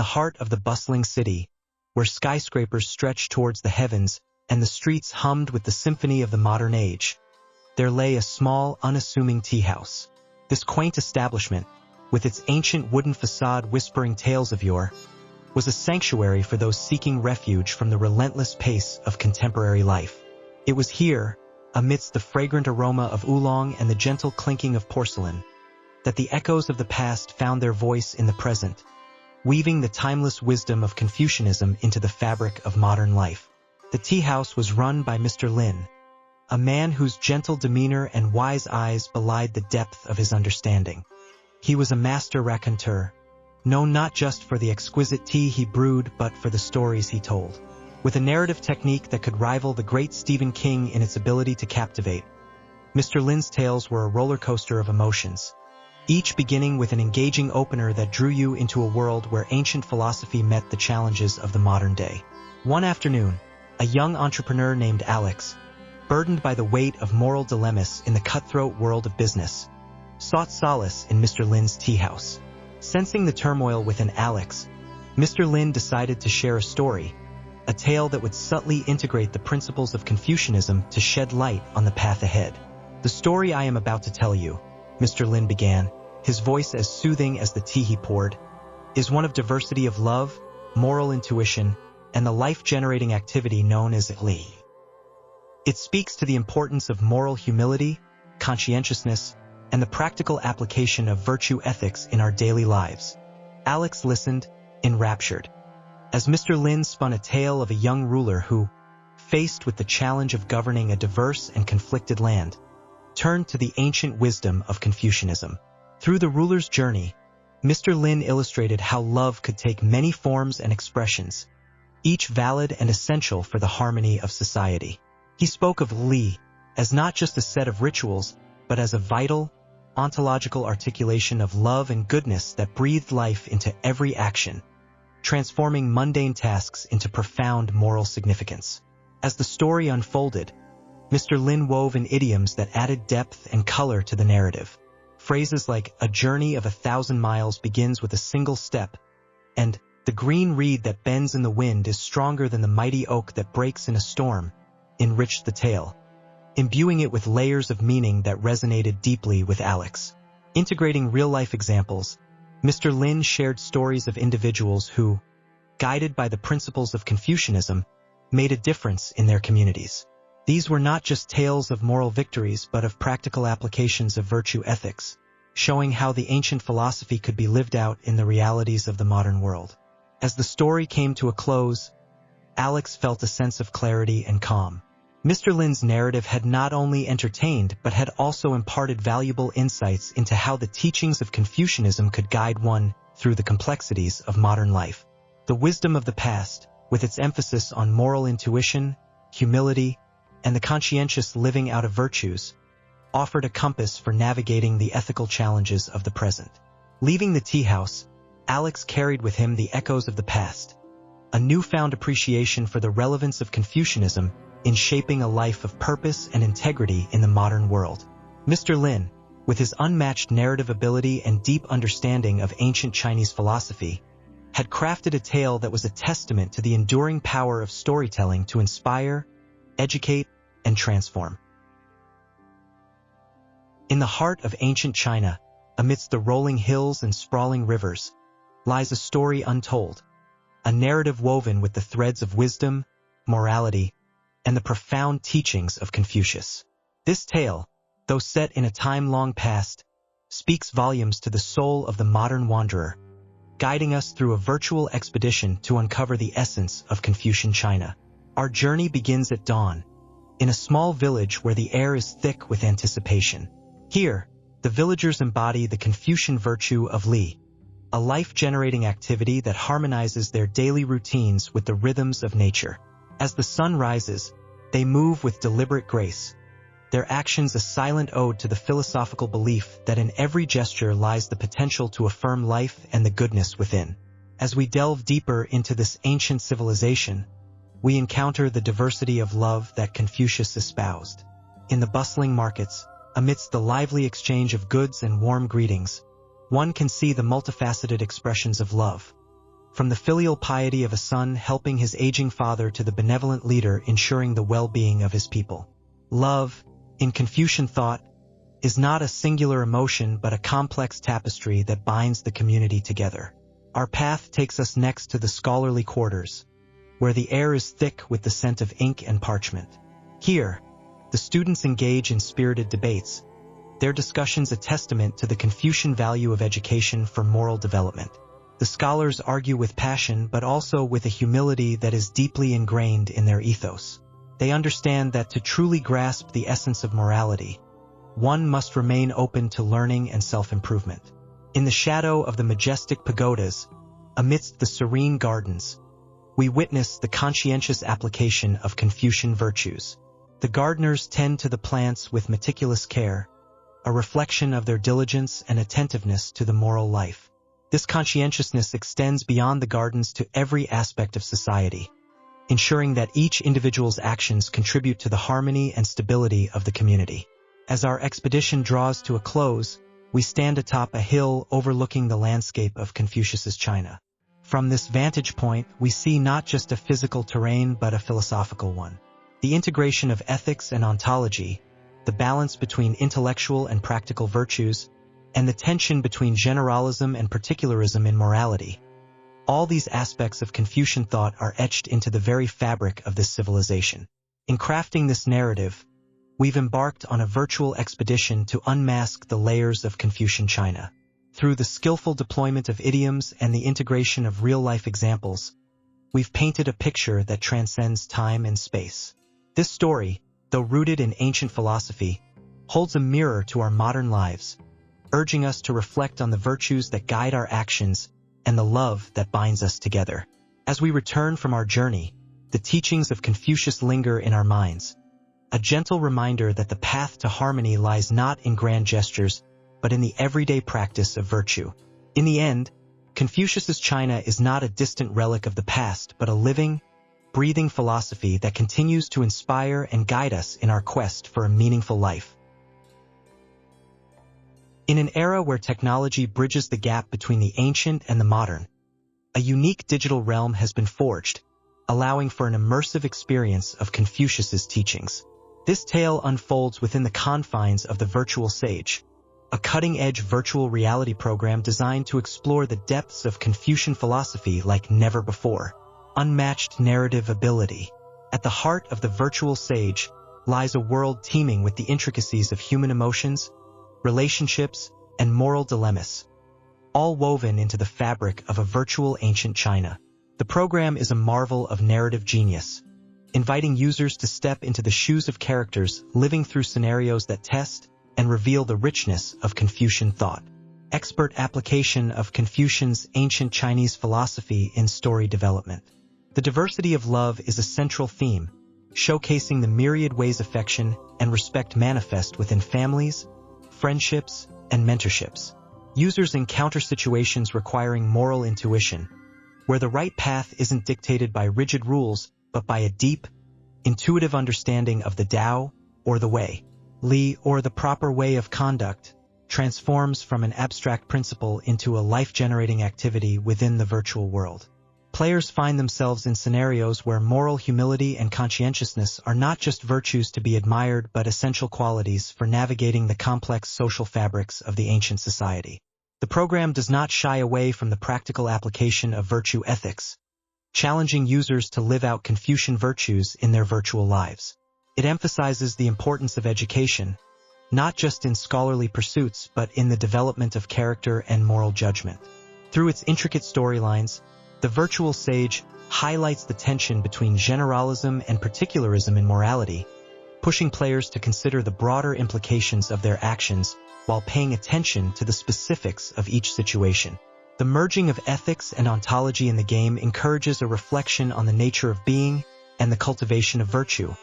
the heart of the bustling city, where skyscrapers stretched towards the heavens and the streets hummed with the symphony of the modern age, there lay a small, unassuming tea house. This quaint establishment, with its ancient wooden facade whispering tales of yore, was a sanctuary for those seeking refuge from the relentless pace of contemporary life. It was here, amidst the fragrant aroma of oolong and the gentle clinking of porcelain, that the echoes of the past found their voice in the present, weaving the timeless wisdom of Confucianism into the fabric of modern life. The tea house was run by Mr. Lin, a man whose gentle demeanor and wise eyes belied the depth of his understanding. He was a master raconteur, known not just for the exquisite tea he brewed but for the stories he told. With a narrative technique that could rival the great Stephen King in its ability to captivate, Mr. Lin's tales were a roller coaster of emotions, each beginning with an engaging opener that drew you into a world where ancient philosophy met the challenges of the modern day. One afternoon, a young entrepreneur named Alex, burdened by the weight of moral dilemmas in the cutthroat world of business, sought solace in Mr. Lin's tea house. Sensing the turmoil within Alex, Mr. Lin decided to share a story, a tale that would subtly integrate the principles of Confucianism to shed light on the path ahead. "The story I am about to tell you," Mr. Lin began, his voice as soothing as the tea he poured, "is one of diversity of love, moral intuition, and the life-generating activity known as Li. It speaks to the importance of moral humility, conscientiousness, and the practical application of virtue ethics in our daily lives." Alex listened, enraptured, as Mr. Lin spun a tale of a young ruler who, faced with the challenge of governing a diverse and conflicted land, turned to the ancient wisdom of Confucianism. Through the ruler's journey, Mr. Lin illustrated how love could take many forms and expressions, each valid and essential for the harmony of society. He spoke of Li as not just a set of rituals, but as a vital, ontological articulation of love and goodness that breathed life into every action, transforming mundane tasks into profound moral significance. As the story unfolded, Mr. Lin wove in idioms that added depth and color to the narrative. Phrases like "a journey of 1,000 miles begins with a single step," and "the green reed that bends in the wind is stronger than the mighty oak that breaks in a storm," enriched the tale, imbuing it with layers of meaning that resonated deeply with Alex. Integrating real-life examples, Mr. Lin shared stories of individuals who, guided by the principles of Confucianism, made a difference in their communities. These were not just tales of moral victories but of practical applications of virtue ethics, showing how the ancient philosophy could be lived out in the realities of the modern world. As the story came to a close, Alex felt a sense of clarity and calm. Mr. Lin's narrative had not only entertained but had also imparted valuable insights into how the teachings of Confucianism could guide one through the complexities of modern life. The wisdom of the past, with its emphasis on moral intuition, humility, and the conscientious living out of virtues, offered a compass for navigating the ethical challenges of the present. Leaving the tea house, Alex carried with him the echoes of the past, a newfound appreciation for the relevance of Confucianism in shaping a life of purpose and integrity in the modern world. Mr. Lin, with his unmatched narrative ability and deep understanding of ancient Chinese philosophy, had crafted a tale that was a testament to the enduring power of storytelling to inspire, educate, and transform. In the heart of ancient China, amidst the rolling hills and sprawling rivers, lies a story untold, a narrative woven with the threads of wisdom, morality, and the profound teachings of Confucius. This tale, though set in a time long past, speaks volumes to the soul of the modern wanderer, guiding us through a virtual expedition to uncover the essence of Confucian China. Our journey begins at dawn, in a small village where the air is thick with anticipation. Here, the villagers embody the Confucian virtue of Li, a life-generating activity that harmonizes their daily routines with the rhythms of nature. As the sun rises, they move with deliberate grace, their actions a silent ode to the philosophical belief that in every gesture lies the potential to affirm life and the goodness within. As we delve deeper into this ancient civilization, we encounter the diversity of love that Confucius espoused. In the bustling markets, amidst the lively exchange of goods and warm greetings, one can see the multifaceted expressions of love. from the filial piety of a son helping his aging father to the benevolent leader ensuring the well-being of his people. Love, in Confucian thought, is not a singular emotion but a complex tapestry that binds the community together. Our path takes us next to the scholarly quarters, where the air is thick with the scent of ink and parchment. Here, the students engage in spirited debates, their discussions a testament to the Confucian value of education for moral development. The scholars argue with passion but also with a humility that is deeply ingrained in their ethos. They understand that to truly grasp the essence of morality, one must remain open to learning and self-improvement. In the shadow of the majestic pagodas, amidst the serene gardens, we witness the conscientious application of Confucian virtues. The gardeners tend to the plants with meticulous care, a reflection of their diligence and attentiveness to the moral life. This conscientiousness extends beyond the gardens to every aspect of society, ensuring that each individual's actions contribute to the harmony and stability of the community. As our expedition draws to a close, we stand atop a hill overlooking the landscape of Confucius's China. From this vantage point, we see not just a physical terrain but a philosophical one. The integration of ethics and ontology, the balance between intellectual and practical virtues, and the tension between generalism and particularism in morality. All these aspects of Confucian thought are etched into the very fabric of this civilization. In crafting this narrative, we've embarked on a virtual expedition to unmask the layers of Confucian China. Through the skillful deployment of idioms and the integration of real-life examples, we've painted a picture that transcends time and space. This story, though rooted in ancient philosophy, holds a mirror to our modern lives, urging us to reflect on the virtues that guide our actions and the love that binds us together. As we return from our journey, the teachings of Confucius linger in our minds, a gentle reminder that the path to harmony lies not in grand gestures, but in the everyday practice of virtue. In the end, Confucius's China is not a distant relic of the past, but a living, breathing philosophy that continues to inspire and guide us in our quest for a meaningful life. In an era where technology bridges the gap between the ancient and the modern, a unique digital realm has been forged, allowing for an immersive experience of Confucius's teachings. This tale unfolds within the confines of the Virtual Sage, a cutting-edge virtual reality program designed to explore the depths of Confucian philosophy like never before. Unmatched narrative ability. At the heart of the Virtual Sage lies a world teeming with the intricacies of human emotions, relationships, and moral dilemmas, all woven into the fabric of a virtual ancient China. The program is a marvel of narrative genius, inviting users to step into the shoes of characters living through scenarios that test and reveal the richness of Confucian thought. Expert application of Confucian's ancient Chinese philosophy in story development. The diversity of love is a central theme, showcasing the myriad ways affection and respect manifest within families, friendships, and mentorships. Users encounter situations requiring moral intuition, where the right path isn't dictated by rigid rules, but by a deep, intuitive understanding of the Tao, or the Way. Li, or the proper way of conduct, transforms from an abstract principle into a life-generating activity within the virtual world. Players find themselves in scenarios where moral humility and conscientiousness are not just virtues to be admired but essential qualities for navigating the complex social fabrics of the ancient society. The program does not shy away from the practical application of virtue ethics, challenging users to live out Confucian virtues in their virtual lives. It emphasizes the importance of education, not just in scholarly pursuits but in the development of character and moral judgment. Through its intricate storylines, the Virtual Sage highlights the tension between generalism and particularism in morality, pushing players to consider the broader implications of their actions while paying attention to the specifics of each situation. The merging of ethics and ontology in the game encourages a reflection on the nature of being and the cultivation of virtue,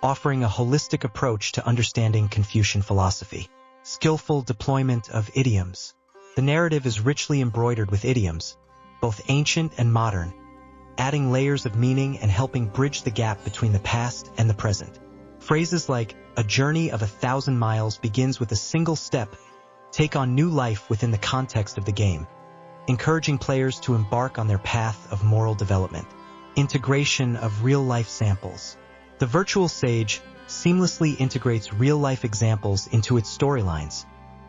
offering a holistic approach to understanding Confucian philosophy. Skillful deployment of idioms. The narrative is richly embroidered with idioms, both ancient and modern, adding layers of meaning and helping bridge the gap between the past and the present. Phrases like, "A journey of 1,000 miles begins with a single step," take on new life within the context of the game, encouraging players to embark on their path of moral development. Integration of real-life samples. The virtual sage seamlessly integrates real-life examples into its storylines,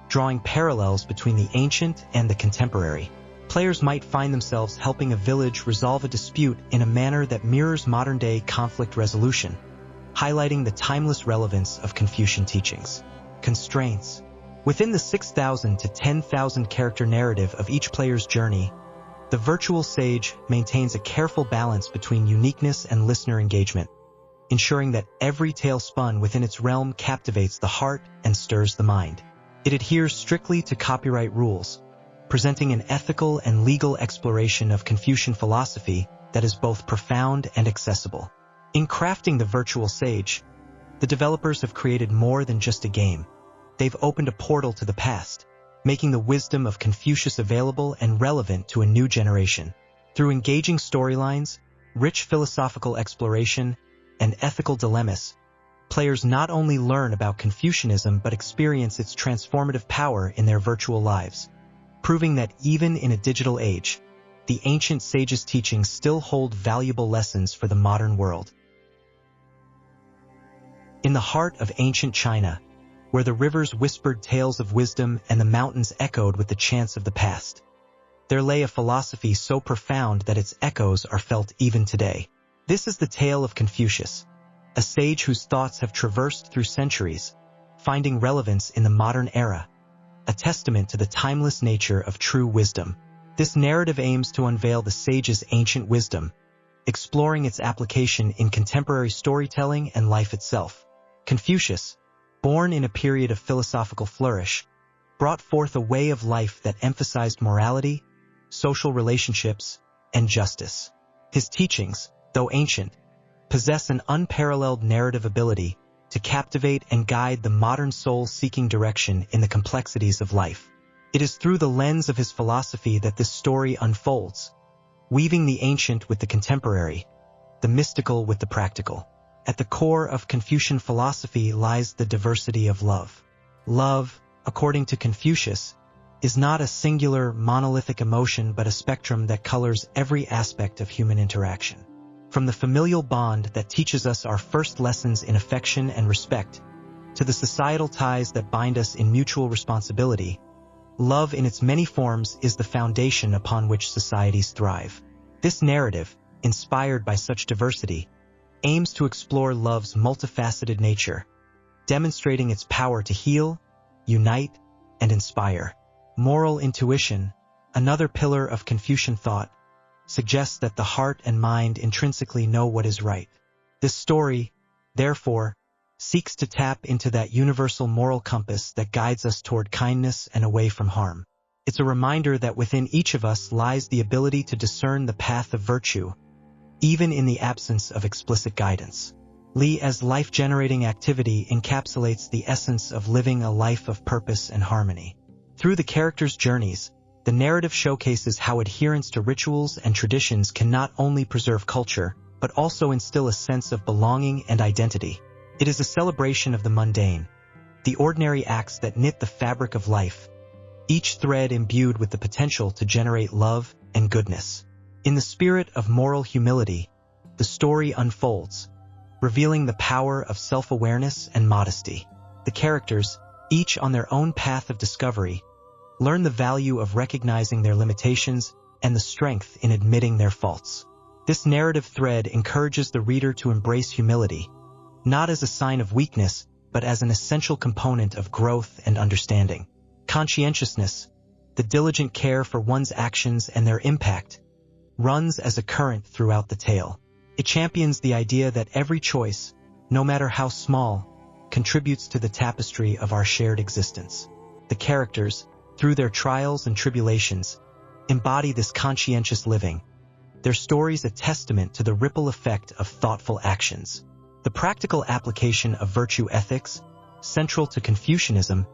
drawing parallels between the ancient and the contemporary. Players might find themselves helping a village resolve a dispute in a manner that mirrors modern-day conflict resolution, highlighting the timeless relevance of Confucian teachings. Constraints. Within the 6,000 to 10,000 character narrative of each player's journey, the virtual sage maintains a careful balance between uniqueness and listener engagement, ensuring that every tale spun within its realm captivates the heart and stirs the mind. It adheres strictly to copyright rules, presenting an ethical and legal exploration of Confucian philosophy that is both profound and accessible. In crafting the virtual sage, the developers have created more than just a game. They've opened a portal to the past, making the wisdom of Confucius available and relevant to a new generation. Through engaging storylines, rich philosophical exploration, and ethical dilemmas, players not only learn about Confucianism but experience its transformative power in their virtual lives, proving that even in a digital age, the ancient sage's teachings still hold valuable lessons for the modern world. In the heart of ancient China, where the rivers whispered tales of wisdom and the mountains echoed with the chants of the past, there lay a philosophy so profound that its echoes are felt even today. This is the tale of Confucius, a sage whose thoughts have traversed through centuries, finding relevance in the modern era, a testament to the timeless nature of true wisdom. This narrative aims to unveil the sage's ancient wisdom, exploring its application in contemporary storytelling and life itself. Confucius, born in a period of philosophical flourish, brought forth a way of life that emphasized morality, social relationships, and justice. His teachings, though ancient, possess an unparalleled narrative ability to captivate and guide the modern soul seeking direction in the complexities of life. It is through the lens of his philosophy that this story unfolds, weaving the ancient with the contemporary, the mystical with the practical. At the core of Confucian philosophy lies the diversity of love. Love, according to Confucius, is not a singular, monolithic emotion but a spectrum that colors every aspect of human interaction. From the familial bond that teaches us our first lessons in affection and respect, to the societal ties that bind us in mutual responsibility, love in its many forms is the foundation upon which societies thrive. This narrative, inspired by such diversity, aims to explore love's multifaceted nature, demonstrating its power to heal, unite, and inspire. Moral intuition, another pillar of Confucian thought, suggests that the heart and mind intrinsically know what is right. This story, therefore, seeks to tap into that universal moral compass that guides us toward kindness and away from harm. It's a reminder that within each of us lies the ability to discern the path of virtue, even in the absence of explicit guidance. Li as life-generating activity encapsulates the essence of living a life of purpose and harmony. Through the characters' journeys, the narrative showcases how adherence to rituals and traditions can not only preserve culture, but also instill a sense of belonging and identity. It is a celebration of the mundane, the ordinary acts that knit the fabric of life, each thread imbued with the potential to generate love and goodness. In the spirit of moral humility, the story unfolds, revealing the power of self-awareness and modesty. The characters, each on their own path of discovery, learn the value of recognizing their limitations and the strength in admitting their faults. This narrative thread encourages the reader to embrace humility, not as a sign of weakness, but as an essential component of growth and understanding. Conscientiousness, the diligent care for one's actions and their impact, runs as a current throughout the tale. It champions the idea that every choice, no matter how small, contributes to the tapestry of our shared existence. The characters, through their trials and tribulations, embody this conscientious living, their stories a testament to the ripple effect of thoughtful actions. The practical application of virtue ethics, central to Confucianism,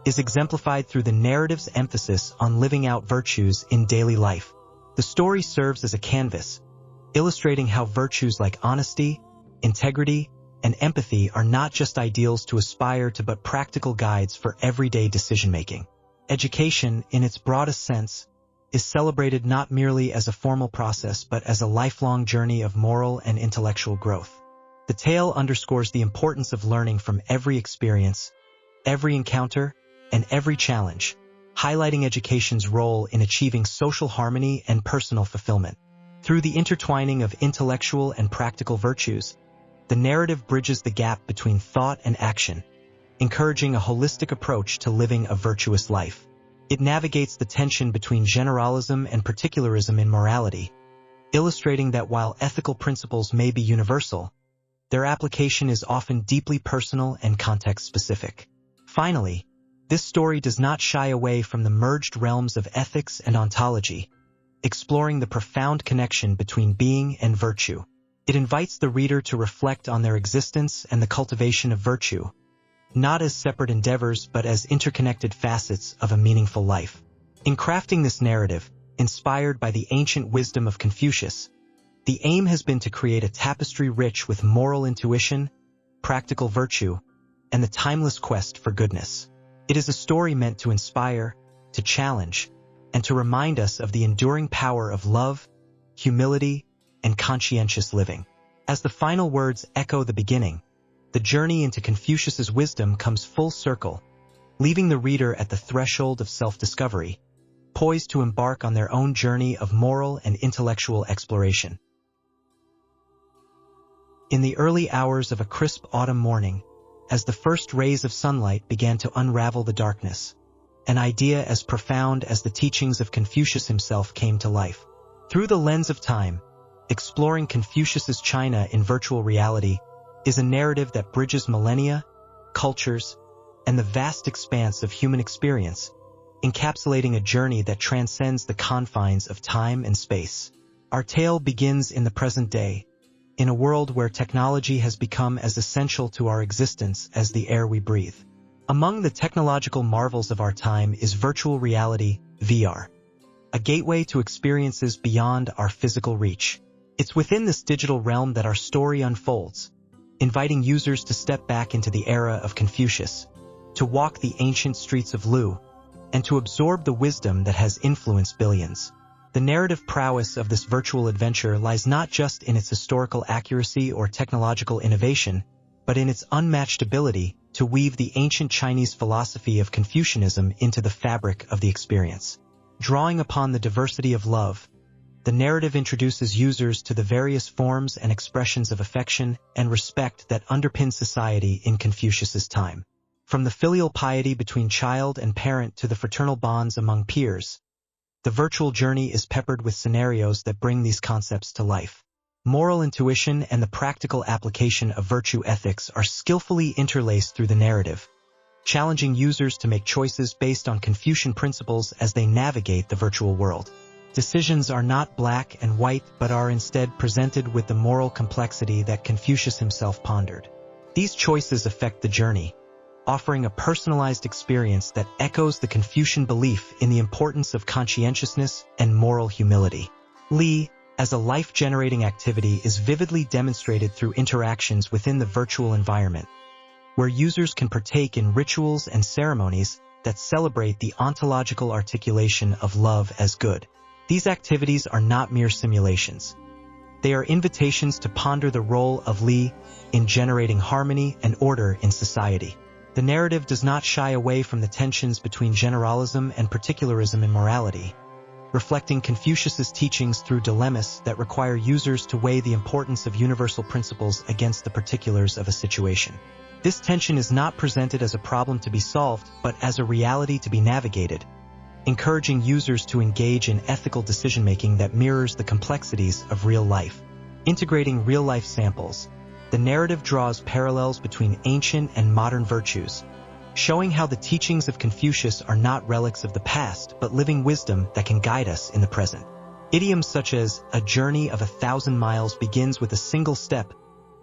is exemplified through the narrative's emphasis on living out virtues in daily life. The story serves as a canvas, illustrating how virtues like honesty, integrity, and empathy are not just ideals to aspire to but practical guides for everyday decision-making. Education, in its broadest sense, is celebrated not merely as a formal process but as a lifelong journey of moral and intellectual growth. The tale underscores the importance of learning from every experience, every encounter, and every challenge, highlighting education's role in achieving social harmony and personal fulfillment. Through the intertwining of intellectual and practical virtues, the narrative bridges the gap between thought and action, encouraging a holistic approach to living a virtuous life. It navigates the tension between generalism and particularism in morality, illustrating that while ethical principles may be universal, their application is often deeply personal and context-specific. Finally, this story does not shy away from the merged realms of ethics and ontology, exploring the profound connection between being and virtue. It invites the reader to reflect on their existence and the cultivation of virtue, not as separate endeavors but as interconnected facets of a meaningful life. In crafting this narrative, inspired by the ancient wisdom of Confucius, the aim has been to create a tapestry rich with moral intuition, practical virtue, and the timeless quest for goodness. It is a story meant to inspire, to challenge, and to remind us of the enduring power of love, humility, and conscientious living. As the final words echo the beginning, the journey into Confucius's wisdom comes full circle, leaving the reader at the threshold of self-discovery, poised to embark on their own journey of moral and intellectual exploration. In the early hours of a crisp autumn morning, as the first rays of sunlight began to unravel the darkness, an idea as profound as the teachings of Confucius himself came to life. Through the lens of time, exploring Confucius's China in virtual reality is a narrative that bridges millennia, cultures, and the vast expanse of human experience, encapsulating a journey that transcends the confines of time and space. Our tale begins in the present day, in a world where technology has become as essential to our existence as the air we breathe. Among the technological marvels of our time is virtual reality, VR, a gateway to experiences beyond our physical reach. It's within this digital realm that our story unfolds, inviting users to step back into the era of Confucius, to walk the ancient streets of Lu, and to absorb the wisdom that has influenced billions. The narrative prowess of this virtual adventure lies not just in its historical accuracy or technological innovation, but in its unmatched ability to weave the ancient Chinese philosophy of Confucianism into the fabric of the experience. Drawing upon the diversity of love, the narrative introduces users to the various forms and expressions of affection and respect that underpin society in Confucius's time. From the filial piety between child and parent to the fraternal bonds among peers, the virtual journey is peppered with scenarios that bring these concepts to life. Moral intuition and the practical application of virtue ethics are skillfully interlaced through the narrative, challenging users to make choices based on Confucian principles as they navigate the virtual world. Decisions are not black and white but are instead presented with the moral complexity that Confucius himself pondered. These choices affect the journey, offering a personalized experience that echoes the Confucian belief in the importance of conscientiousness and moral humility. Li, as a life-generating activity, is vividly demonstrated through interactions within the virtual environment, where users can partake in rituals and ceremonies that celebrate the ontological articulation of love as good. These activities are not mere simulations. They are invitations to ponder the role of Li in generating harmony and order in society. The narrative does not shy away from the tensions between generalism and particularism in morality, reflecting Confucius's teachings through dilemmas that require users to weigh the importance of universal principles against the particulars of a situation. This tension is not presented as a problem to be solved, but as a reality to be navigated, encouraging users to engage in ethical decision-making that mirrors the complexities of real life. Integrating real-life samples, the narrative draws parallels between ancient and modern virtues, showing how the teachings of Confucius are not relics of the past but living wisdom that can guide us in the present. Idioms such as, "a journey of 1,000 miles begins with a single step,"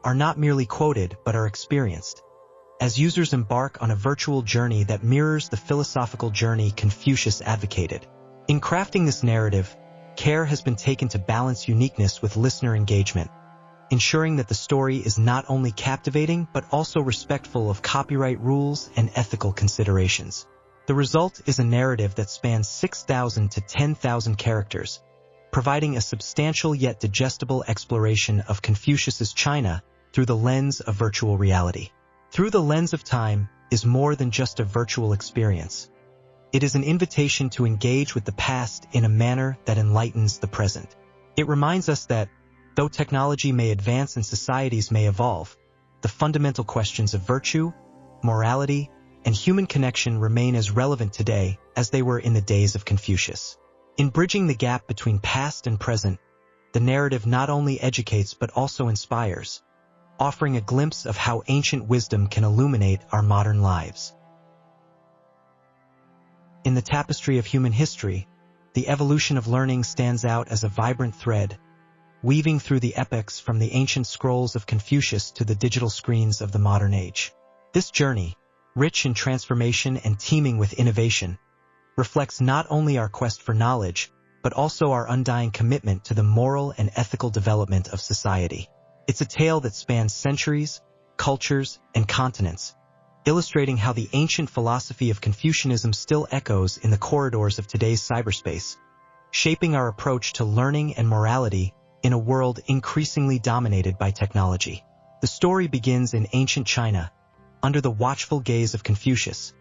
are not merely quoted but are experienced, as users embark on a virtual journey that mirrors the philosophical journey Confucius advocated. In crafting this narrative, care has been taken to balance uniqueness with listener engagement, ensuring that the story is not only captivating but also respectful of copyright rules and ethical considerations. The result is a narrative that spans 6,000 to 10,000 characters, providing a substantial yet digestible exploration of Confucius's China through the lens of virtual reality. Through the lens of time is more than just a virtual experience. It is an invitation to engage with the past in a manner that enlightens the present. It reminds us that, though technology may advance and societies may evolve, the fundamental questions of virtue, morality, and human connection remain as relevant today as they were in the days of Confucius. In bridging the gap between past and present, the narrative not only educates but also inspires, offering a glimpse of how ancient wisdom can illuminate our modern lives. In the tapestry of human history, the evolution of learning stands out as a vibrant thread, weaving through the epochs from the ancient scrolls of Confucius to the digital screens of the modern age. This journey, rich in transformation and teeming with innovation, reflects not only our quest for knowledge, but also our undying commitment to the moral and ethical development of society. It's a tale that spans centuries, cultures, and continents, illustrating how the ancient philosophy of Confucianism still echoes in the corridors of today's cyberspace, shaping our approach to learning and morality in a world increasingly dominated by technology. The story begins in ancient China, under the watchful gaze of Confucius,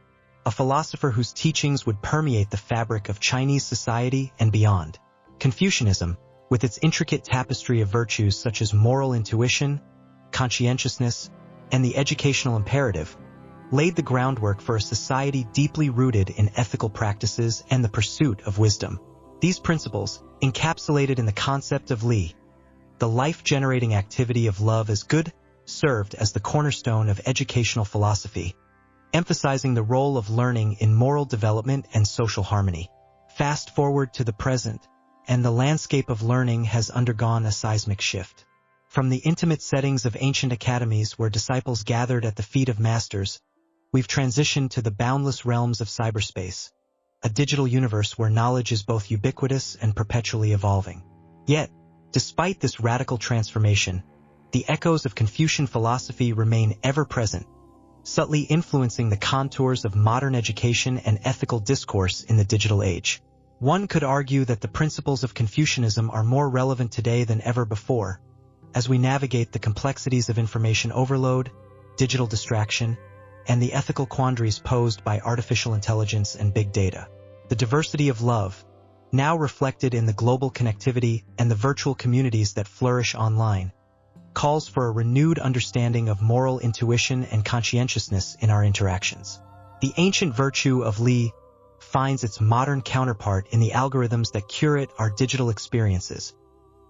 a philosopher whose teachings would permeate the fabric of Chinese society and beyond. Confucianism, with its intricate tapestry of virtues such as moral intuition, conscientiousness, and the educational imperative, laid the groundwork for a society deeply rooted in ethical practices and the pursuit of wisdom. These principles, encapsulated in the concept of li, the life-generating activity of love as good, served as the cornerstone of educational philosophy, emphasizing the role of learning in moral development and social harmony. Fast forward to the present, and the landscape of learning has undergone a seismic shift. From the intimate settings of ancient academies where disciples gathered at the feet of masters, we've transitioned to the boundless realms of cyberspace, a digital universe where knowledge is both ubiquitous and perpetually evolving. Yet, despite this radical transformation, the echoes of Confucian philosophy remain ever present, subtly influencing the contours of modern education and ethical discourse in the digital age. One could argue that the principles of Confucianism are more relevant today than ever before, as we navigate the complexities of information overload, digital distraction, and the ethical quandaries posed by artificial intelligence and big data. The diversity of love, now reflected in the global connectivity and the virtual communities that flourish online, calls for a renewed understanding of moral intuition and conscientiousness in our interactions. The ancient virtue of li finds its modern counterpart in the algorithms that curate our digital experiences,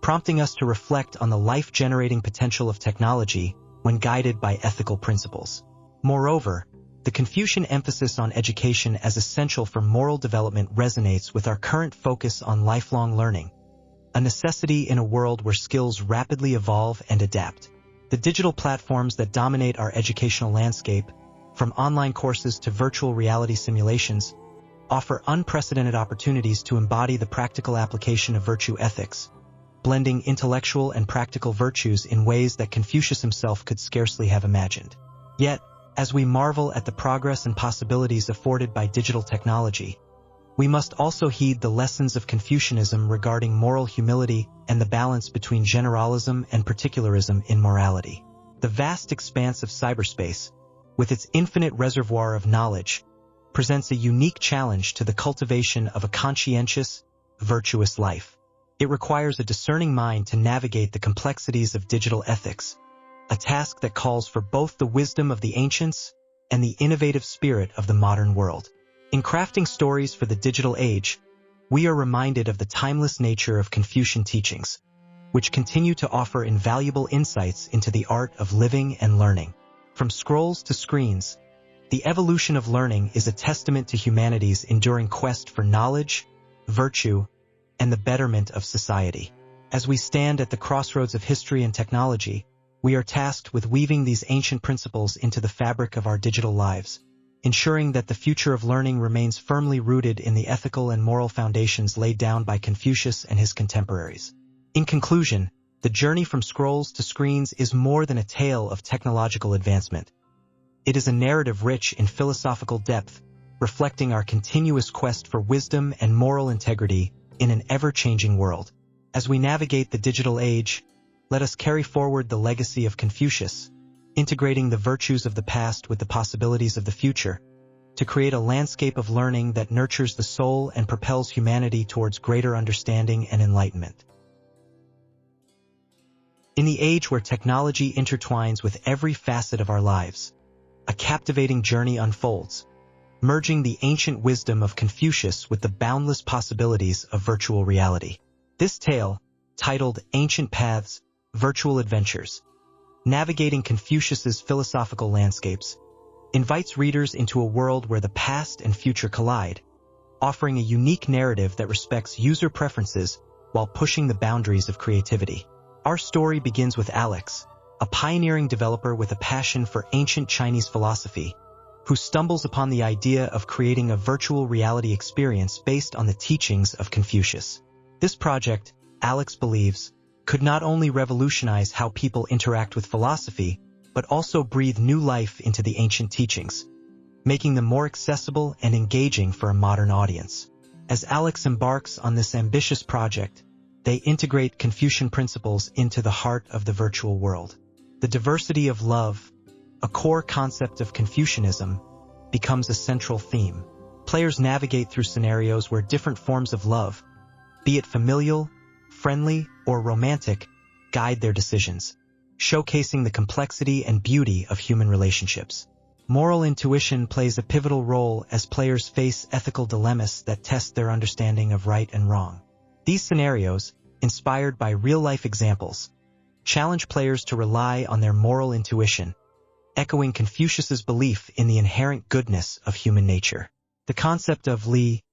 prompting us to reflect on the life-generating potential of technology when guided by ethical principles. Moreover, the Confucian emphasis on education as essential for moral development resonates with our current focus on lifelong learning, a necessity in a world where skills rapidly evolve and adapt. The digital platforms that dominate our educational landscape, from online courses to virtual reality simulations, offer unprecedented opportunities to embody the practical application of virtue ethics, blending intellectual and practical virtues in ways that Confucius himself could scarcely have imagined. Yet, as we marvel at the progress and possibilities afforded by digital technology, we must also heed the lessons of Confucianism regarding moral humility and the balance between generalism and particularism in morality. The vast expanse of cyberspace, with its infinite reservoir of knowledge, presents a unique challenge to the cultivation of a conscientious, virtuous life. It requires a discerning mind to navigate the complexities of digital ethics, a task that calls for both the wisdom of the ancients and the innovative spirit of the modern world. In crafting stories for the digital age, we are reminded of the timeless nature of Confucian teachings, which continue to offer invaluable insights into the art of living and learning. From scrolls to screens, the evolution of learning is a testament to humanity's enduring quest for knowledge, virtue, and the betterment of society. As we stand at the crossroads of history and technology, we are tasked with weaving these ancient principles into the fabric of our digital lives, ensuring that the future of learning remains firmly rooted in the ethical and moral foundations laid down by Confucius and his contemporaries. In conclusion, the journey from scrolls to screens is more than a tale of technological advancement. It is a narrative rich in philosophical depth, reflecting our continuous quest for wisdom and moral integrity in an ever-changing world. As we navigate the digital age, let us carry forward the legacy of Confucius, integrating the virtues of the past with the possibilities of the future, to create a landscape of learning that nurtures the soul and propels humanity towards greater understanding and enlightenment. In the age where technology intertwines with every facet of our lives, a captivating journey unfolds, merging the ancient wisdom of Confucius with the boundless possibilities of virtual reality. This tale, titled Ancient Paths, Virtual Adventures, Navigating Confucius's Philosophical Landscapes, invites readers into a world where the past and future collide, offering a unique narrative that respects user preferences while pushing the boundaries of creativity. Our story begins with Alex, a pioneering developer with a passion for ancient Chinese philosophy, who stumbles upon the idea of creating a virtual reality experience based on the teachings of Confucius. This project, Alex believes, could not only revolutionize how people interact with philosophy, but also breathe new life into the ancient teachings, making them more accessible and engaging for a modern audience. As Alex embarks on this ambitious project, they integrate Confucian principles into the heart of the virtual world. The diversity of love, a core concept of Confucianism, becomes a central theme. Players navigate through scenarios where different forms of love, be it familial, friendly, or romantic, guide their decisions, showcasing the complexity and beauty of human relationships. Moral intuition plays a pivotal role as players face ethical dilemmas that test their understanding of right and wrong. These scenarios, inspired by real-life examples, challenge players to rely on their moral intuition, echoing Confucius's belief in the inherent goodness of human nature. The concept of Li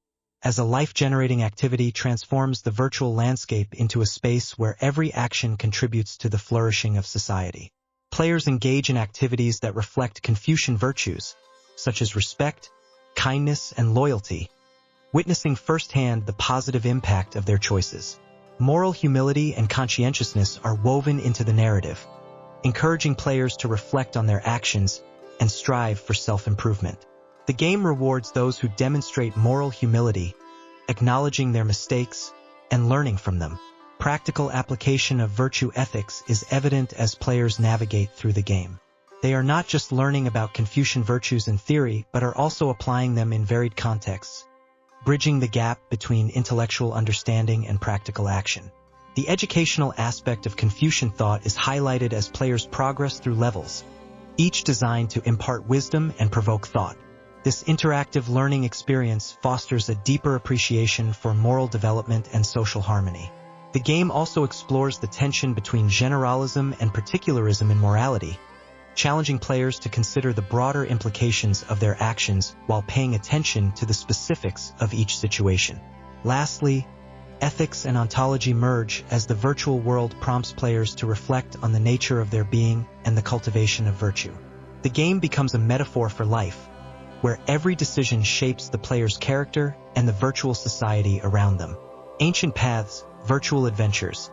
as a life-generating activity transforms the virtual landscape into a space where every action contributes to the flourishing of society. Players engage in activities that reflect Confucian virtues, such as respect, kindness, and loyalty, witnessing firsthand the positive impact of their choices. Moral humility and conscientiousness are woven into the narrative, encouraging players to reflect on their actions and strive for self-improvement. The game rewards those who demonstrate moral humility, acknowledging their mistakes and learning from them. Practical application of virtue ethics is evident as players navigate through the game. They are not just learning about Confucian virtues in theory, but are also applying them in varied contexts, bridging the gap between intellectual understanding and practical action. The educational aspect of Confucian thought is highlighted as players progress through levels, each designed to impart wisdom and provoke thought. This interactive learning experience fosters a deeper appreciation for moral development and social harmony. The game also explores the tension between generalism and particularism in morality, challenging players to consider the broader implications of their actions while paying attention to the specifics of each situation. Lastly, ethics and ontology merge as the virtual world prompts players to reflect on the nature of their being and the cultivation of virtue. The game becomes a metaphor for life, where every decision shapes the player's character and the virtual society around them. Ancient Paths, Virtual Adventures,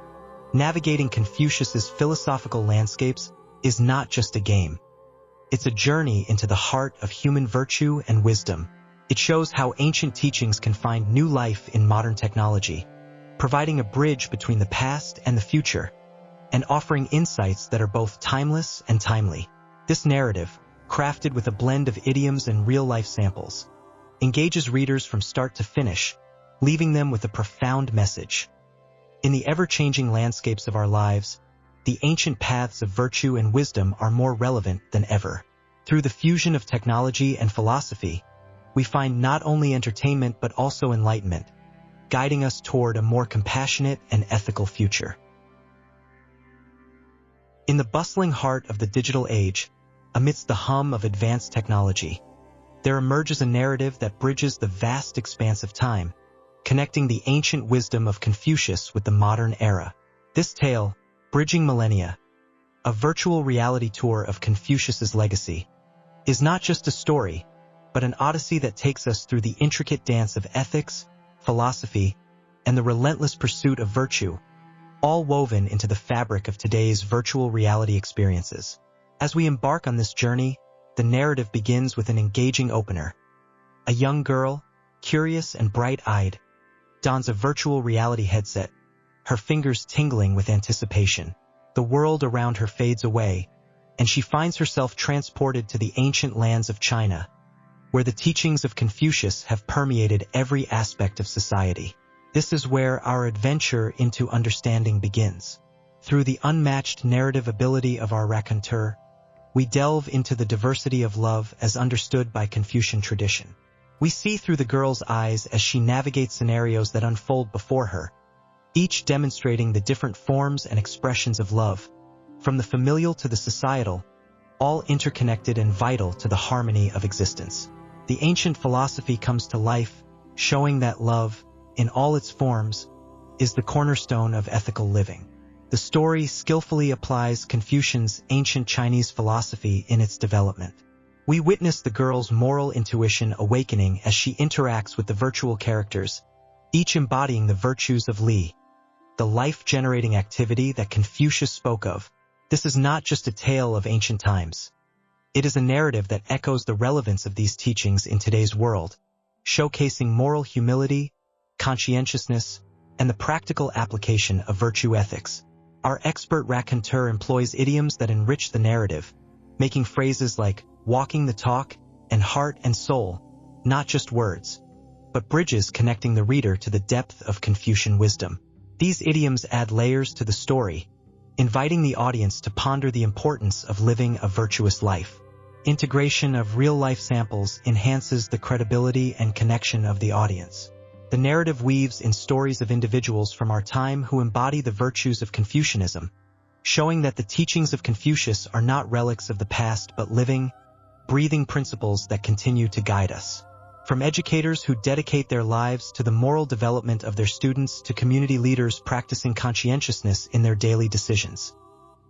Navigating Confucius's Philosophical Landscapes is not just a game. It's a journey into the heart of human virtue and wisdom. It shows how ancient teachings can find new life in modern technology, providing a bridge between the past and the future, and offering insights that are both timeless and timely. This narrative, crafted with a blend of idioms and real-life samples, engages readers from start to finish, leaving them with a profound message. In the ever-changing landscapes of our lives, the ancient paths of virtue and wisdom are more relevant than ever. Through the fusion of technology and philosophy, we find not only entertainment but also enlightenment, guiding us toward a more compassionate and ethical future. In the bustling heart of the digital age, amidst the hum of advanced technology, there emerges a narrative that bridges the vast expanse of time, connecting the ancient wisdom of Confucius with the modern era. This tale, Bridging Millennia, a virtual reality tour of Confucius's legacy, is not just a story, but an odyssey that takes us through the intricate dance of ethics, philosophy, and the relentless pursuit of virtue, all woven into the fabric of today's virtual reality experiences. As we embark on this journey, the narrative begins with an engaging opener, A young girl, curious and bright-eyed, dons a virtual reality headset, her fingers tingling with anticipation. The world around her fades away, and she finds herself transported to the ancient lands of China, where the teachings of Confucius have permeated every aspect of society. This is where our adventure into understanding begins. Through the unmatched narrative ability of our raconteur, we delve into the diversity of love as understood by Confucian tradition. We see through the girl's eyes as she navigates scenarios that unfold before her, each demonstrating the different forms and expressions of love, from the familial to the societal, all interconnected and vital to the harmony of existence. The ancient philosophy comes to life, showing that love, in all its forms, is the cornerstone of ethical living. The story skillfully applies Confucian's ancient Chinese philosophy in its development. We witness the girl's moral intuition awakening as she interacts with the virtual characters, each embodying the virtues of Li, the life-generating activity that Confucius spoke of. This is not just a tale of ancient times. It is a narrative that echoes the relevance of these teachings in today's world, showcasing moral humility, conscientiousness, and the practical application of virtue ethics. Our expert raconteur employs idioms that enrich the narrative, making phrases like walking the talk and heart and soul, not just words, but bridges connecting the reader to the depth of Confucian wisdom. These idioms add layers to the story, inviting the audience to ponder the importance of living a virtuous life. Integration of real-life samples enhances the credibility and connection of the audience. The narrative weaves in stories of individuals from our time who embody the virtues of Confucianism, showing that the teachings of Confucius are not relics of the past but living, breathing principles that continue to guide us. From educators who dedicate their lives to the moral development of their students to community leaders practicing conscientiousness in their daily decisions,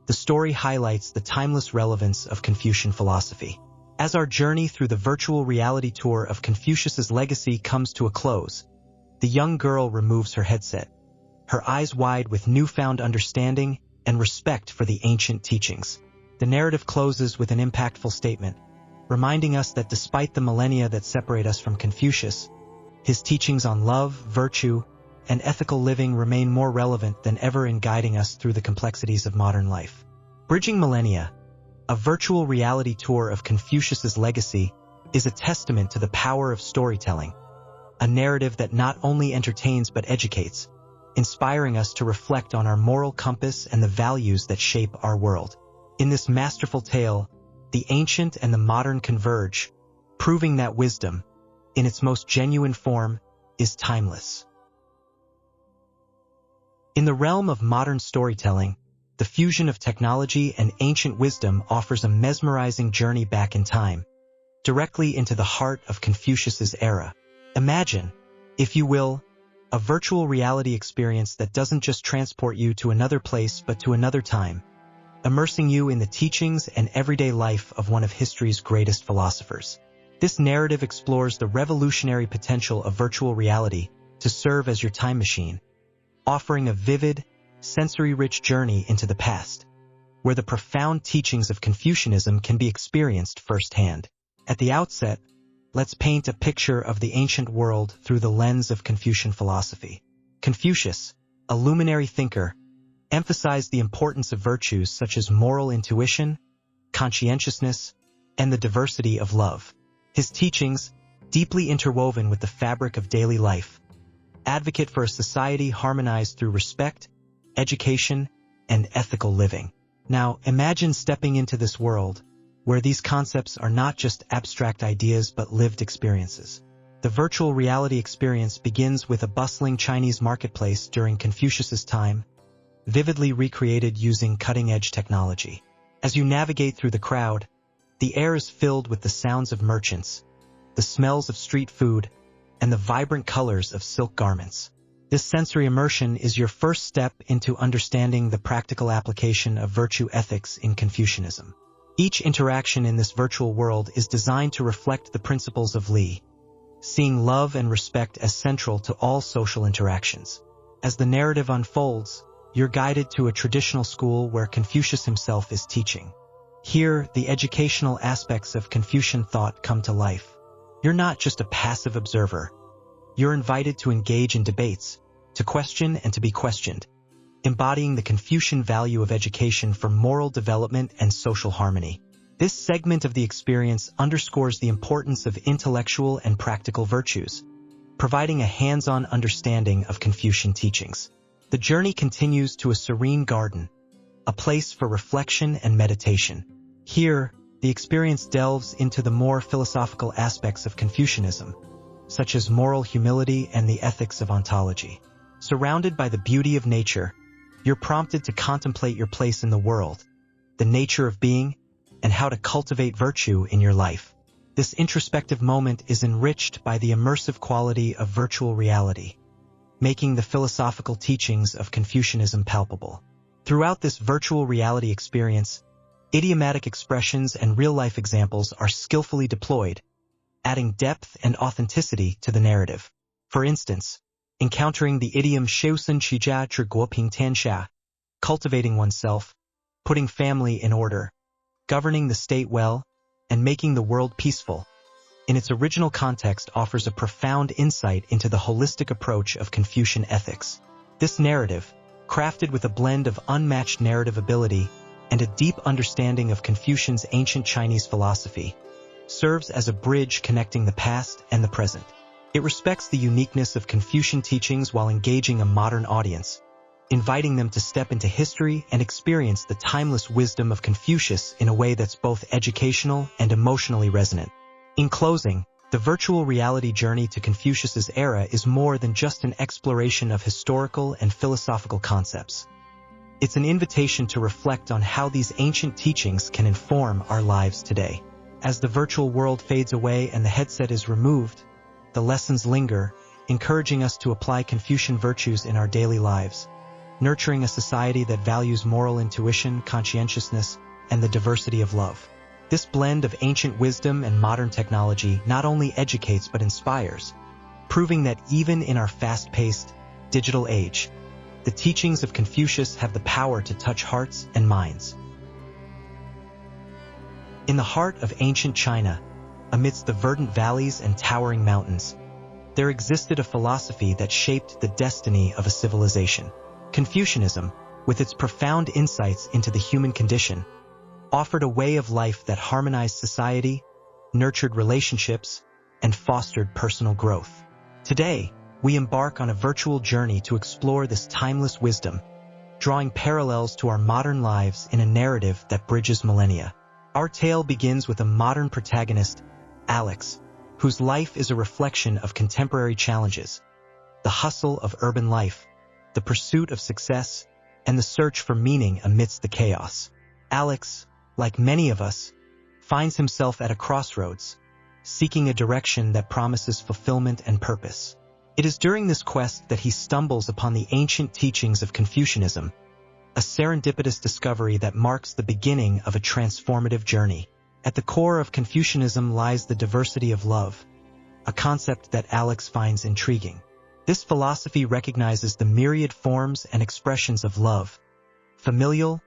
the story highlights the timeless relevance of Confucian philosophy. As our journey through the virtual reality tour of Confucius's legacy comes to a close, the young girl removes her headset, her eyes wide with newfound understanding and respect for the ancient teachings. The narrative closes with an impactful statement, reminding us that despite the millennia that separate us from Confucius, his teachings on love, virtue, and ethical living remain more relevant than ever in guiding us through the complexities of modern life. Bridging Millennia, a virtual reality tour of Confucius's legacy, is a testament to the power of storytelling, a narrative that not only entertains but educates, inspiring us to reflect on our moral compass and the values that shape our world. In this masterful tale, the ancient and the modern converge, proving that wisdom, in its most genuine form, is timeless. In the realm of modern storytelling, the fusion of technology and ancient wisdom offers a mesmerizing journey back in time, directly into the heart of Confucius's era. Imagine, if you will, a virtual reality experience that doesn't just transport you to another place but to another time, immersing you in the teachings and everyday life of one of history's greatest philosophers. This narrative explores the revolutionary potential of virtual reality to serve as your time machine, offering a vivid, sensory-rich journey into the past, where the profound teachings of Confucianism can be experienced firsthand. At the outset, let's paint a picture of the ancient world through the lens of Confucian philosophy. Confucius, a luminary thinker, emphasized the importance of virtues such as moral intuition, conscientiousness, and the diversity of love. His teachings, deeply interwoven with the fabric of daily life, advocate for a society harmonized through respect, education, and ethical living. Now, imagine stepping into this world, where these concepts are not just abstract ideas but lived experiences. The virtual reality experience begins with a bustling Chinese marketplace during Confucius's time, vividly recreated using cutting-edge technology. As you navigate through the crowd, the air is filled with the sounds of merchants, the smells of street food, and the vibrant colors of silk garments. This sensory immersion is your first step into understanding the practical application of virtue ethics in Confucianism. Each interaction in this virtual world is designed to reflect the principles of Li, seeing love and respect as central to all social interactions. As the narrative unfolds, you're guided to a traditional school where Confucius himself is teaching. Here, the educational aspects of Confucian thought come to life, You're not just a passive observer. You're invited to engage in debates, to question and to be questioned, embodying the Confucian value of education for moral development and social harmony. This segment of the experience underscores the importance of intellectual and practical virtues, providing a hands-on understanding of Confucian teachings. The journey continues to a serene garden, a place for reflection and meditation. Here, the experience delves into the more philosophical aspects of Confucianism, such as moral humility and the ethics of ontology. Surrounded by the beauty of nature, you're prompted to contemplate your place in the world, the nature of being, and how to cultivate virtue in your life. This introspective moment is enriched by the immersive quality of virtual reality, making the philosophical teachings of Confucianism palpable. Throughout this virtual reality experience, idiomatic expressions and real-life examples are skillfully deployed, adding depth and authenticity to the narrative. For instance, encountering the idiom 修身齐家治国平天下, cultivating oneself, putting family in order, governing the state well, and making the world peaceful, in its original context offers a profound insight into the holistic approach of Confucian ethics. This narrative, crafted with a blend of unmatched narrative ability and a deep understanding of Confucian's ancient Chinese philosophy, serves as a bridge connecting the past and the present. It respects the uniqueness of Confucian teachings while engaging a modern audience, inviting them to step into history and experience the timeless wisdom of Confucius in a way that's both educational and emotionally resonant. In closing, the virtual reality journey to Confucius's era is more than just an exploration of historical and philosophical concepts. It's an invitation to reflect on how these ancient teachings can inform our lives today. As the virtual world fades away and the headset is removed, the lessons linger, encouraging us to apply Confucian virtues in our daily lives, nurturing a society that values moral intuition, conscientiousness, and the diversity of love. This blend of ancient wisdom and modern technology not only educates but inspires, proving that even in our fast-paced, digital age, the teachings of Confucius have the power to touch hearts and minds. In the heart of ancient China, amidst the verdant valleys and towering mountains, there existed a philosophy that shaped the destiny of a civilization. Confucianism, with its profound insights into the human condition, offered a way of life that harmonized society, nurtured relationships, and fostered personal growth. Today, we embark on a virtual journey to explore this timeless wisdom, drawing parallels to our modern lives in a narrative that bridges millennia. Our tale begins with a modern protagonist, Alex, whose life is a reflection of contemporary challenges, the hustle of urban life, the pursuit of success, and the search for meaning amidst the chaos. Alex, like many of us, finds himself at a crossroads, seeking a direction that promises fulfillment and purpose. It is during this quest that he stumbles upon the ancient teachings of Confucianism, a serendipitous discovery that marks the beginning of a transformative journey. At the core of Confucianism lies the diversity of love, a concept that Alex finds intriguing. This philosophy recognizes the myriad forms and expressions of love, familial,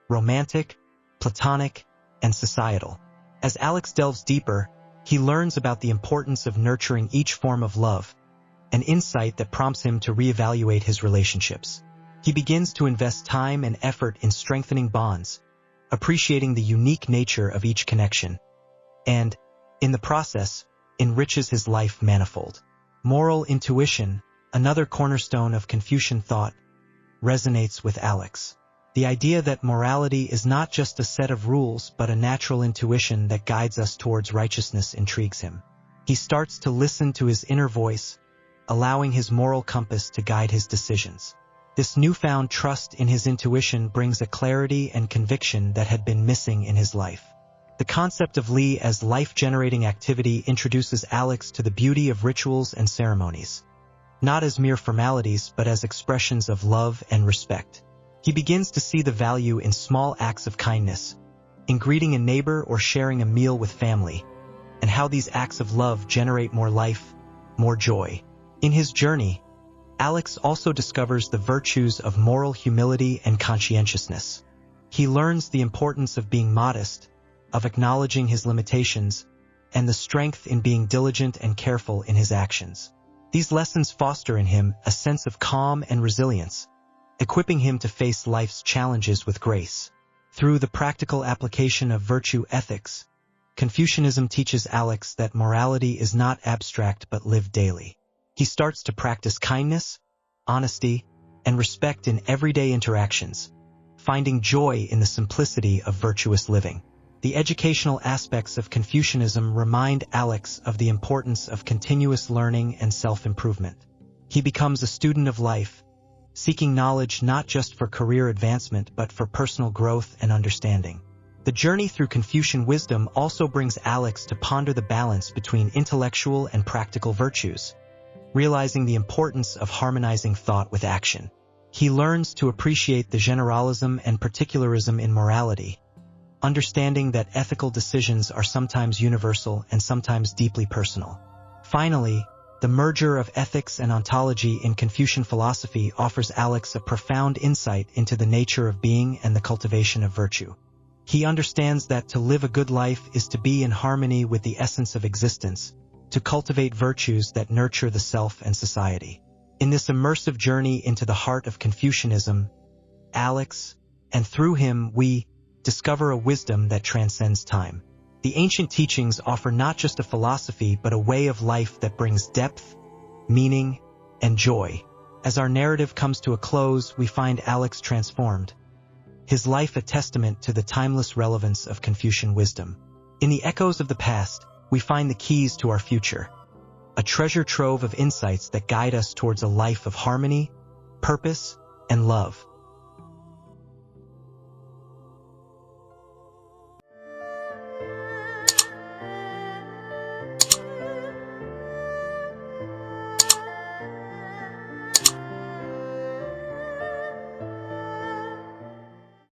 romantic, platonic, and societal. As Alex delves deeper, he learns about the importance of nurturing each form of love, an insight that prompts him to reevaluate his relationships. He begins to invest time and effort in strengthening bonds, appreciating the unique nature of each connection, and, in the process, enriches his life manifold. Moral intuition, another cornerstone of Confucian thought, resonates with Alex. The idea that morality is not just a set of rules but a natural intuition that guides us towards righteousness intrigues him. He starts to listen to his inner voice, allowing his moral compass to guide his decisions. This newfound trust in his intuition brings a clarity and conviction that had been missing in his life. The concept of Li as life-generating activity introduces Alex to the beauty of rituals and ceremonies, not as mere formalities but as expressions of love and respect. He begins to see the value in small acts of kindness, in greeting a neighbor or sharing a meal with family, and how these acts of love generate more life, more joy. In his journey, Alex also discovers the virtues of moral humility and conscientiousness. He learns the importance of being modest, of acknowledging his limitations, and the strength in being diligent and careful in his actions. These lessons foster in him a sense of calm and resilience, equipping him to face life's challenges with grace. Through the practical application of virtue ethics, Confucianism teaches Alex that morality is not abstract but lived daily. He starts to practice kindness, honesty, and respect in everyday interactions, finding joy in the simplicity of virtuous living. The educational aspects of Confucianism remind Alex of the importance of continuous learning and self-improvement. He becomes a student of life, seeking knowledge not just for career advancement but for personal growth and understanding. The journey through Confucian wisdom also brings Alex to ponder the balance between intellectual and practical virtues, realizing the importance of harmonizing thought with action. He learns to appreciate the generalism and particularism in morality, understanding that ethical decisions are sometimes universal and sometimes deeply personal. Finally, the merger of ethics and ontology in Confucian philosophy offers Alex a profound insight into the nature of being and the cultivation of virtue. He understands that to live a good life is to be in harmony with the essence of existence, to cultivate virtues that nurture the self and society. In this immersive journey into the heart of Confucianism, Alex, and through him we, discover a wisdom that transcends time. The ancient teachings offer not just a philosophy but a way of life that brings depth, meaning, and joy. As our narrative comes to a close, we find Alex transformed, his life a testament to the timeless relevance of Confucian wisdom. In the echoes of the past, we find the keys to our future, a treasure trove of insights that guide us towards a life of harmony, purpose, and love.